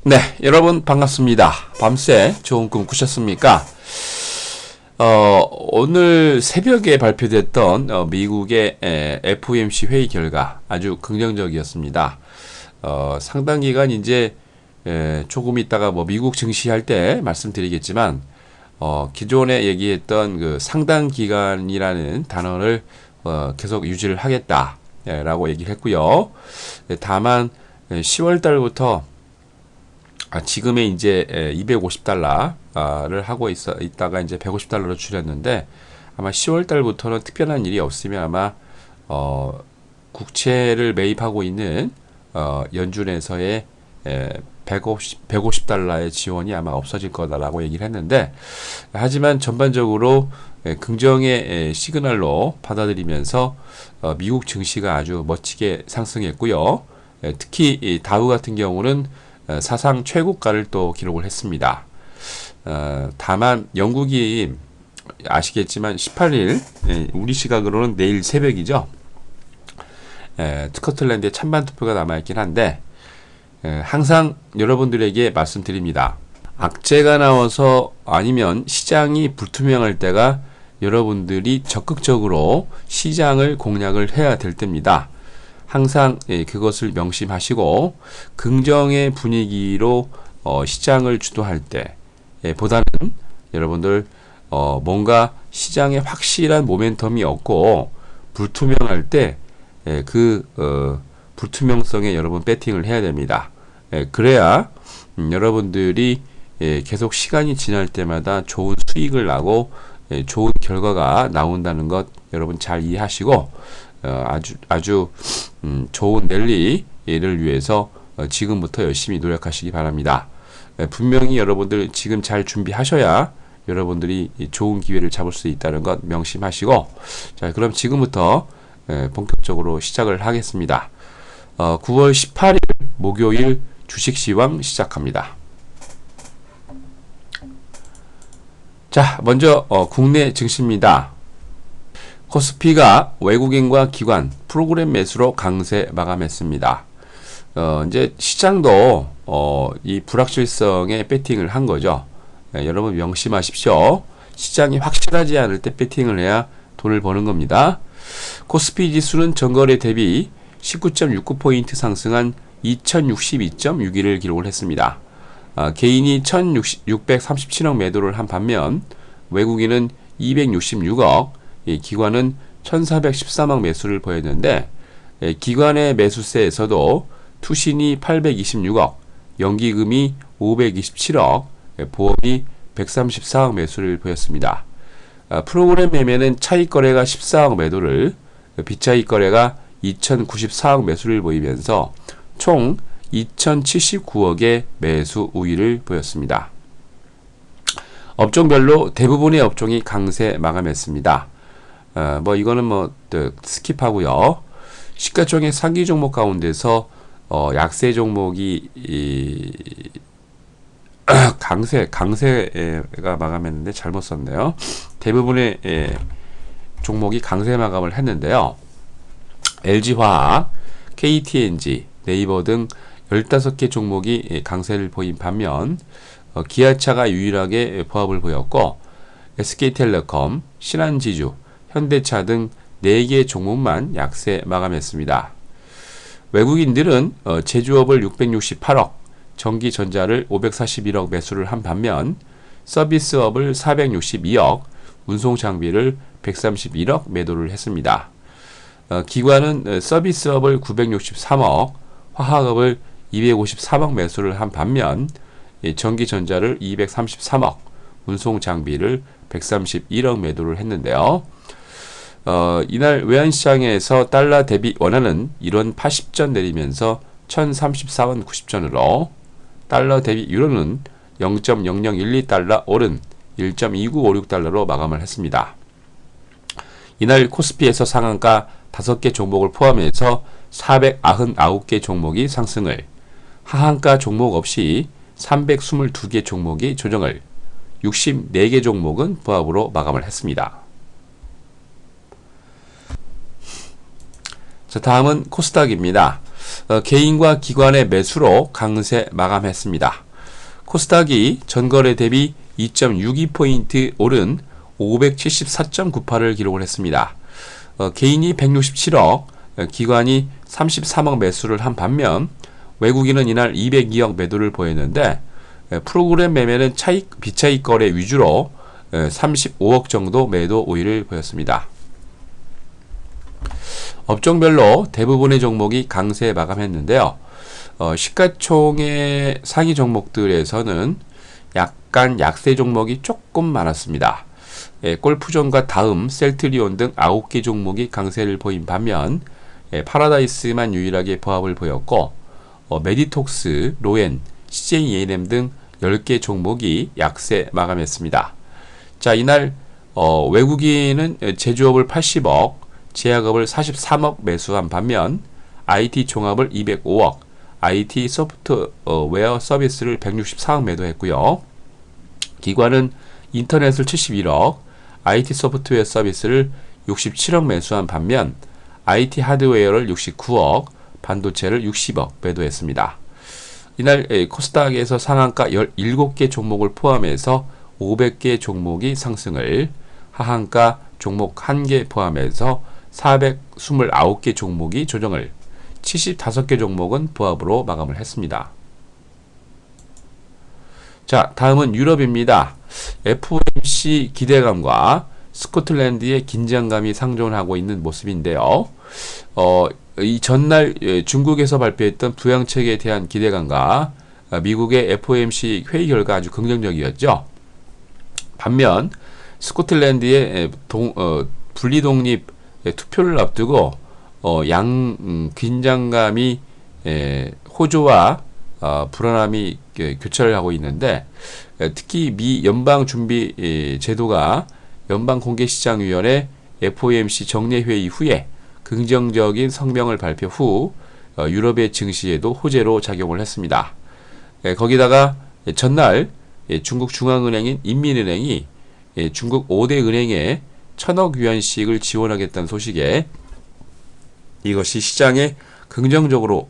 네, 여러분 반갑습니다. 밤새 좋은 꿈 꾸셨습니까? 오늘 새벽에 발표됐던 미국의 FOMC 회의 결과 아주 긍정적이었습니다. 상당 기간 이제 조금 있다가 미국 증시할 때 말씀드리겠지만 기존에 얘기했던 그 상당 기간이라는 단어를 계속 유지를 하겠다라고 얘기를 했고요. 다만 10월 달부터 지금의 이제 250달러를 하고 있다가 이제 150달러로 줄였는데 아마 10월 달부터는 특별한 일이 없으면 아마 국채를 매입하고 있는 연준에서의 150달러의 지원이 아마 없어질 거다라고 얘기를 했는데, 하지만 전반적으로 긍정의 시그널로 받아들이면서 미국 증시가 아주 멋지게 상승했고요. 특히 이 다우 같은 경우는 사상 최고가를 또 기록을 했습니다. 다만 영국이 아시겠지만 18일 우리 시각으로는 내일 새벽이죠. 스코틀랜드에 찬반 투표가 남아있긴 한데 항상 여러분들에게 말씀드립니다. 악재가 나와서 아니면 시장이 불투명할 때가 여러분들이 적극적으로 시장을 공략을 해야 될 때입니다. 항상 그것을 명심하시고 긍정의 분위기로 시장을 주도할 때 보다는 여러분들 뭔가 시장에 확실한 모멘텀이 없고 불투명할 때 그 불투명성에 여러분 배팅을 해야 됩니다. 그래야 여러분들이 계속 시간이 지날 때마다 좋은 수익을 나고 좋은 결과가 나온다는 것 여러분 잘 이해하시고 아주 좋은 랠리를 위해서 지금부터 열심히 노력하시기 바랍니다. 분명히 여러분들 지금 잘 준비하셔야 여러분들이 좋은 기회를 잡을 수 있다는 것 명심하시고, 자, 그럼 지금부터 본격적으로 시작을 하겠습니다. 9월 18일 목요일 주식시황 시작합니다. 자, 먼저 국내 증시입니다. 코스피가 외국인과 기관 프로그램 매수로 강세 마감했습니다. 이제 시장도 이 불확실성에 배팅을 한 거죠. 여러분 명심하십시오. 시장이 확실하지 않을 때 배팅을 해야 돈을 버는 겁니다. 코스피 지수는 전거래 대비 19.69포인트 상승한 2062.61을 기록을 했습니다. 개인이 1637억 매도를 한 반면 외국인은 266억, 기관은 1413억 매수를 보였는데, 기관의 매수세에서도 투신이 826억, 연기금이 527억, 보험이 134억 매수를 보였습니다. 프로그램 매매는 차익 거래가 14억 매도를, 비차익 거래가 2094억 매수를 보이면서 총 2079억의 매수 우위를 보였습니다. 업종별로 대부분의 업종이 강세 마감했습니다. 이거는 스킵하고요. 시가총액 상위 종목 가운데서 약세 종목이 강세가 마감했는데 잘못 썼네요. 대부분의 종목이 강세 마감을 했는데요. LG화학, KTNG, 네이버 등 15개 종목이 강세를 보인 반면 기아차가 유일하게 보합을 보였고, SK텔레콤, 신한지주, 현대차 등 4개 종목만 약세 마감했습니다. 외국인들은 제조업을 668억, 전기전자를 541억 매수를 한 반면 서비스업을 462억, 운송장비를 131억 매도를 했습니다. 기관은 서비스업을 963억, 화학업을 253억 매수를 한 반면 전기전자를 233억, 운송장비를 131억 매도를 했는데요. 이날 외환시장에서 달러 대비 원화는 1원 80전 내리면서 1034원 90전으로, 달러 대비 유로는 0.0012달러 오른 1.2956달러로 마감을 했습니다. 이날 코스피에서 상한가 5개 종목을 포함해서 499개 종목이 상승을, 하한가 종목 없이 322개 종목이 조정을, 64개 종목은 보합으로 마감을 했습니다. 자, 다음은 코스닥입니다. 개인과 기관의 매수로 강세 마감했습니다. 코스닥이 전거래 대비 2.62포인트 오른 574.98을 기록을 했습니다. 개인이 167억, 기관이 33억 매수를 한 반면 외국인은 이날 202억 매도를 보였는데 프로그램 매매는 비차익 거래 위주로 35억 정도 매도 우위를 보였습니다. 업종별로 대부분의 종목이 강세 마감했는데요. 시가총액 상위 종목들에서는 약간 약세 종목이 조금 많았습니다. 골프존과 다음, 셀트리온 등 9개 종목이 강세를 보인 반면 파라다이스만 유일하게 보합을 보였고 메디톡스, 로엔, CJENM 등 10개 종목이 약세 마감했습니다. 자, 이날 외국인은 제조업을 80억, 제약업을 43억 매수한 반면 IT 종합을 205억, IT 소프트웨어 서비스를 164억 매도했고요. 기관은 인터넷을 71억, IT 소프트웨어 서비스를 67억 매수한 반면 IT 하드웨어를 69억, 반도체를 60억 매도했습니다. 이날 코스닥에서 상한가 17개 종목을 포함해서 500개 종목이 상승을, 하한가 종목 1개 포함해서 429개 종목이 조정을, 75개 종목은 보합으로 마감을 했습니다. 자, 다음은 유럽입니다. FOMC 기대감과 스코틀랜드의 긴장감이 상존하고 있는 모습인데요. 이 전날 중국에서 발표했던 부양책에 대한 기대감과 미국의 FOMC 회의 결과 아주 긍정적이었죠. 반면 스코틀랜드의 분리독립 투표를 앞두고 긴장감이 호조와 불안함이 교차를 하고 있는데, 특히 미 연방준비 제도가 연방공개시장위원회 FOMC 정례회의 후에 긍정적인 성명을 발표 후 유럽의 증시에도 호재로 작용을 했습니다. 거기다가 전날 중국 중앙은행인 인민은행이 중국 5대 은행에 1,000억 위안씩을 지원하겠다는 소식에 이것이 시장에 긍정적으로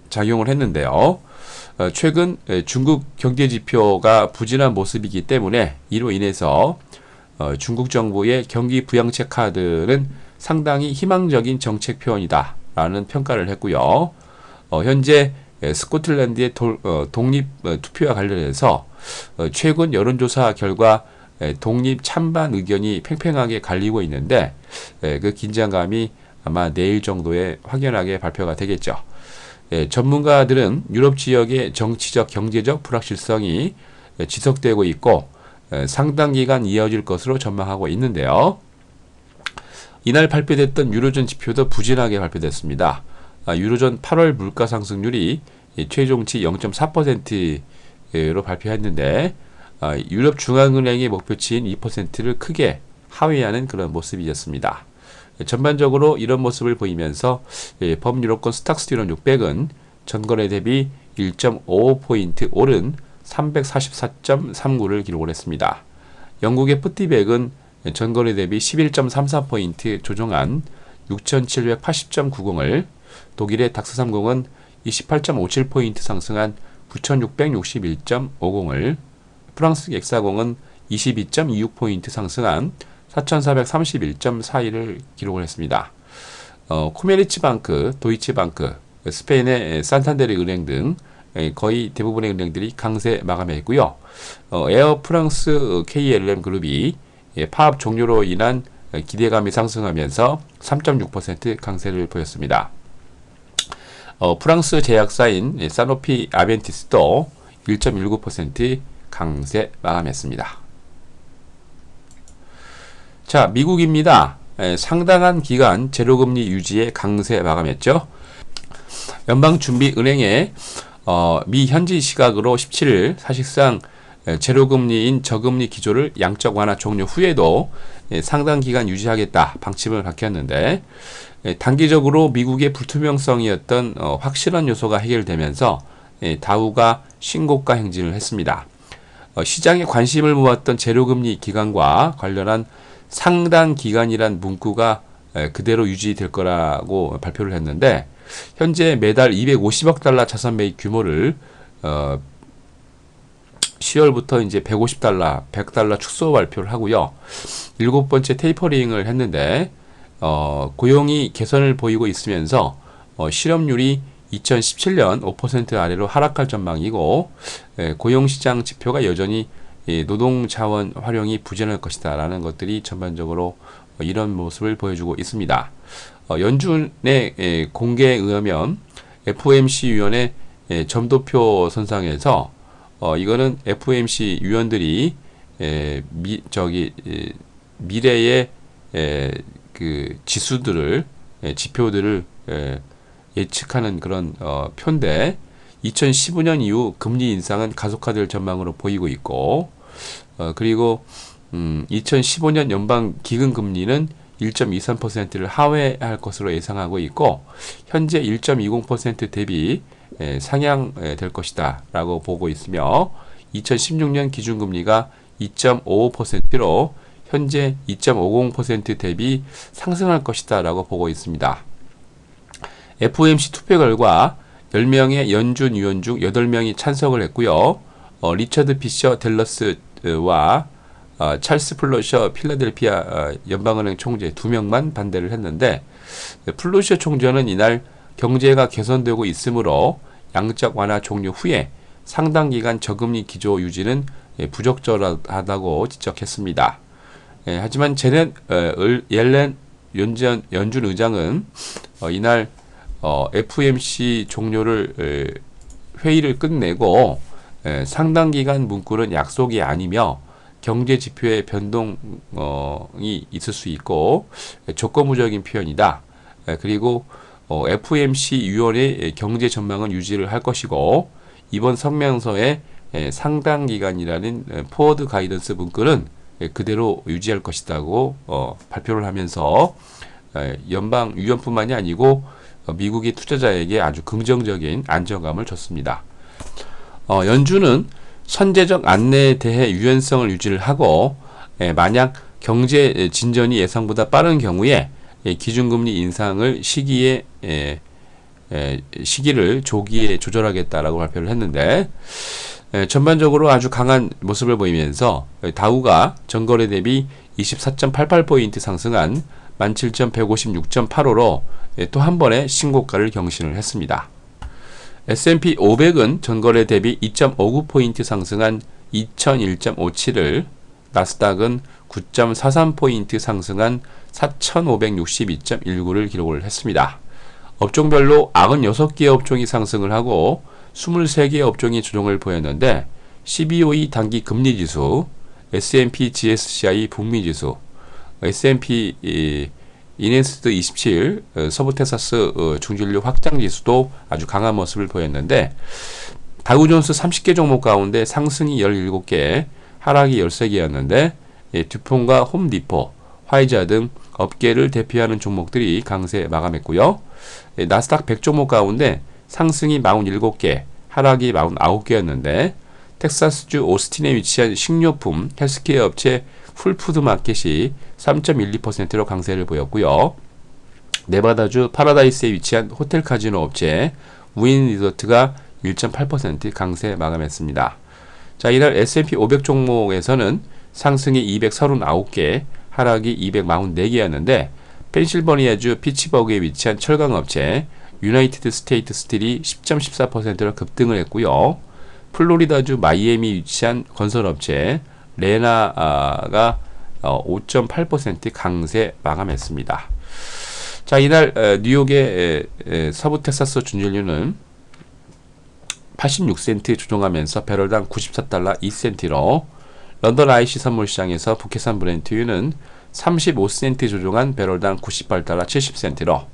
작용을 했는데요. 최근 중국 경제지표가 부진한 모습이기 때문에 이로 인해서 중국 정부의 경기 부양책 카드는 상당히 희망적인 정책 표현이다 라는 평가를 했고요. 현재 스코틀랜드의 독립 투표와 관련해서 최근 여론조사 결과 독립 찬반 의견이 팽팽하게 갈리고 있는데, 그 긴장감이 아마 내일 정도에 확연하게 발표가 되겠죠. 전문가들은 유럽 지역의 정치적, 경제적 불확실성이 지속되고 있고 상당 기간 이어질 것으로 전망하고 있는데요. 이날 발표됐던 유로존 지표도 부진하게 발표됐습니다. 유로존 8월 물가 상승률이 최종치 0.4%로 발표했는데 유럽 중앙은행의 목표치인 2%를 크게 하회하는 그런 모습이었습니다. 전반적으로 이런 모습을 보이면서 범유럽권 스탁스티론 600은 전거래 대비 1.55포인트 오른 344.39를 기록을 했습니다. 영국의 푸티백은 전거래 대비 11.34포인트 조정한 6780.90을, 독일의 닥스30은 28.57포인트 상승한 9661.50을, 프랑스 엑사공은 22.26포인트 상승한 4431.41을 기록을 했습니다. 코메르츠방크, 도이치방크, 스페인의 산탄데르 은행 등 거의 대부분의 은행들이 강세 마감했고요. 에어 프랑스 KLM 그룹이 파업 종료로 인한 기대감이 상승하면서 3.6% 강세를 보였습니다. 프랑스 제약사인 사노피 아벤티스도 1.19% 강세 마감했습니다. 자, 미국입니다. 상당한 기간 제로금리 유지에 강세 마감했죠. 연방준비은행의 미 현지 시각으로 17일 사실상 제로금리인 저금리 기조를 양적 완화 종료 후에도 상당 기간 유지하겠다 방침을 밝혔는데, 단기적으로 미국의 불투명성이었던 확실한 요소가 해결되면서 다우가 신고가 행진을 했습니다. 시장에 관심을 모았던 제로금리 기간과 관련한 상당 기간이란 문구가 그대로 유지될 거라고 발표를 했는데, 현재 매달 250억 달러 자산 매입 규모를 10월부터 이제 150달러, 100달러 축소 발표를 하고요. 7번째 테이퍼링을 했는데 고용이 개선을 보이고 있으면서 실업률이 2017년 5% 아래로 하락할 전망이고 고용시장 지표가 여전히 노동 자원 활용이 부진할 것이다 라는 것들이 전반적으로 이런 모습을 보여주고 있습니다. 연준의 공개에 의하면 FOMC 위원회 점도표 선상에서 이거는 FOMC 위원들이 미래의 그 지수들을 지표들을 예측하는 그런 표인데 2015년 이후 금리 인상은 가속화될 전망으로 보이고 있고 그리고 2015년 연방 기금 금리는 1.23%를 하회할 것으로 예상하고 있고 현재 1.20% 대비 상향될 것이다 라고 보고 있으며 2016년 기준금리가 2.55%로 현재 2.50% 대비 상승할 것이다 라고 보고 있습니다. FOMC 투표 결과 10명의 연준 위원 중 8명이 찬성을 했고요. 리처드 피셔 댈러스와 찰스 플러셔 필라델피아 연방은행 총재 2명만 반대를 했는데 플러셔 총재는 이날 경제가 개선되고 있으므로 양적 완화 종료 후에 상당 기간 저금리 기조 유지는 부적절하다고 지적했습니다. 하지만 제넷 옐렌 연준 의장은 이날 FOMC 종료를 회의를 끝내고 상당 기간 문구는 약속이 아니며 경제 지표의 변동이 있을 수 있고 조건부적인 표현이다. 그리고 FOMC 위원회 경제 전망은 유지를 할 것이고 이번 성명서의 상당 기간이라는 포워드 가이던스 문구는 그대로 유지할 것이라고 발표를 하면서 연방 위원뿐만이 아니고 미국의 투자자에게 아주 긍정적인 안정감을 줬습니다. 연준은 선제적 안내에 대해 유연성을 유지를 하고 만약 경제 진전이 예상보다 빠른 경우에 기준금리 인상을 시기를 조기에 조절하겠다라고 발표를 했는데 전반적으로 아주 강한 모습을 보이면서 다우가 전거래 대비 24.88포인트 상승한 17,156.85로 또 한 번의 신고가를 경신을 했습니다. S&P 500은 전거래 대비 2.59포인트 상승한 2001.57을, 나스닥은 9.43포인트 상승한 4562.19를 기록을 했습니다. 업종별로 96개 업종이 상승을 하고 23개 업종이 조정을 보였는데 CBOE 단기 금리 지수, S&P GSCI 북미 지수, S&P 이네스트 27 서부텍사스 중진류 확장 지수도 아주 강한 모습을 보였는데 다우존스 30개 종목 가운데 상승이 17개, 하락이 13개였는데 듀폰과 홈디포, 화이자 등 업계를 대표하는 종목들이 강세 마감했고요. 나스닥 100 종목 가운데 상승이 47개, 하락이 49개였는데 텍사스주 오스틴에 위치한 식료품, 헬스케어 업체 풀푸드 마켓이 3.12%로 강세를 보였고요. 네바다주 파라다이스에 위치한 호텔 카지노 업체 무인 리조트가 1.8% 강세 마감했습니다. 자, 이날 S&P 500 종목에서는 상승이 239개, 하락이 244개였는데 펜실버니아주 피츠버그에 위치한 철강 업체 유나이티드 스테이트 스틸이 10.14%로 급등을 했고요. 플로리다주 마이애미 위치한 건설업체 레나가 5.8% 강세 마감했습니다. 자, 이날 뉴욕의 서부 텍사스 준진류는 86센트 조정하면서 배럴당 94달러 2센트로 런던 IC 선물시장에서 북해산 브렌트유는 35센트 조정한 배럴당 98달러 70센트로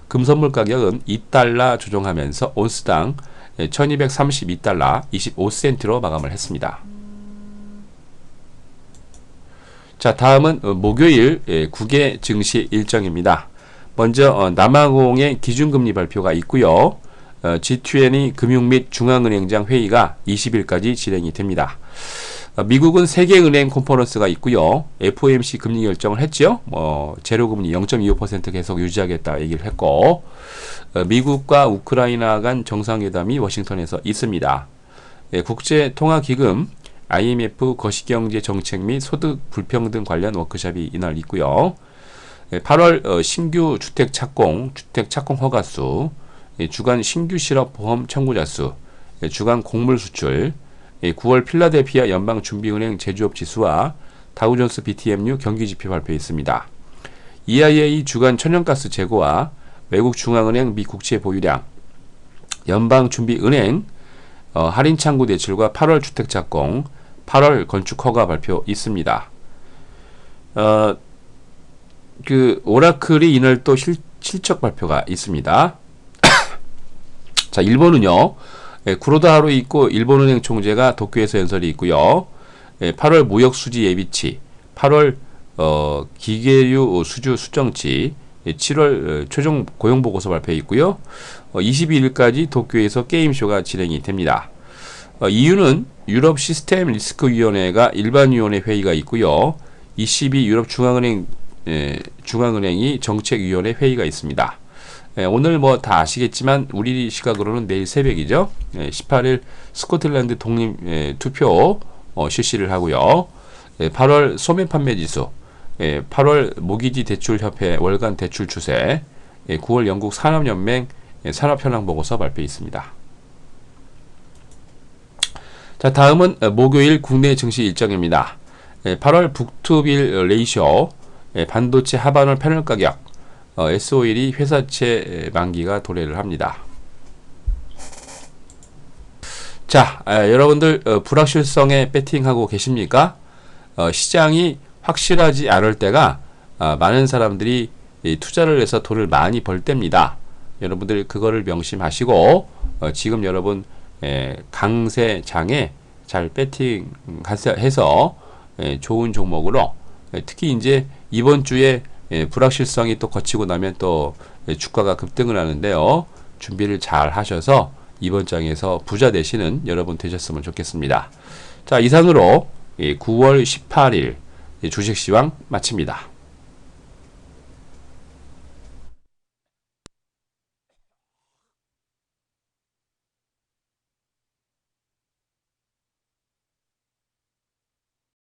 금선물 가격은 2달러 조정하면서 온스당 1232달러 25센트로 마감을 했습니다. 자, 다음은 목요일 국외 증시 일정입니다. 먼저 남아공의 기준금리 발표가 있고요. G20 금융 및 중앙은행장 회의가 20일까지 진행이 됩니다. 미국은 세계은행 컨퍼런스가 있고요. FOMC 금리 결정을 했죠. 제로금리 0.25% 계속 유지하겠다 얘기를 했고 미국과 우크라이나 간 정상회담이 워싱턴에서 있습니다. 국제통화기금 IMF 거시경제 정책 및 소득 불평등 관련 워크숍이 이날 있고요. 8월 신규 주택 착공 허가수, 주간 신규 실업 보험 청구자 수, 주간 곡물 수출, 9월 필라델피아 연방준비은행 제조업 지수와 다우존스 BTMU 경기지표 발표했습니다. EIA 주간 천연가스 재고와 외국 중앙은행 미 국채 보유량, 연방준비은행 할인 창구 대출과 8월 주택 착공, 8월 건축 허가 발표 있습니다. 오라클이 이날 또 실적 발표가 있습니다. 자, 일본은요, 구로다 하루 있고 일본은행 총재가 도쿄에서 연설이 있고요. 8월 무역 수지 예비치, 8월 기계류 수주 수정치, 7월 최종 고용 보고서 발표 있고요. 22일까지 도쿄에서 게임쇼가 진행이 됩니다. 이유는 유럽 시스템 리스크 위원회가 일반 위원회 회의가 있고요. ECB 유럽 중앙은행이 정책위원회 회의가 있습니다. 오늘 뭐 다 아시겠지만 우리 시각으로는 내일 새벽이죠. 18일 스코틀랜드 독립 투표 실시를 하고요. 8월 소매 판매 지수, 8월 모기지 대출협회 월간 대출 추세, 9월 영국 산업연맹 산업현황 보고서 발표 있습니다. 자, 다음은 목요일 국내 증시 일정입니다. 8월 북투빌 레이쇼, 반도체 하반월 패널 가격, S51이 회사채 만기가 도래를 합니다. 자, 여러분들 불확실성에 배팅하고 계십니까? 시장이 확실하지 않을 때가 많은 사람들이 투자를 해서 돈을 많이 벌 때입니다. 여러분들 그거를 명심하시고 지금 여러분 강세장에 잘 배팅해서 좋은 종목으로 특히 이제 이번 주에 불확실성이 또 거치고 나면 또 주가가 급등을 하는데요. 준비를 잘 하셔서 이번 장에서 부자 되시는 여러분 되셨으면 좋겠습니다. 자, 이상으로 9월 18일 주식시황 마칩니다.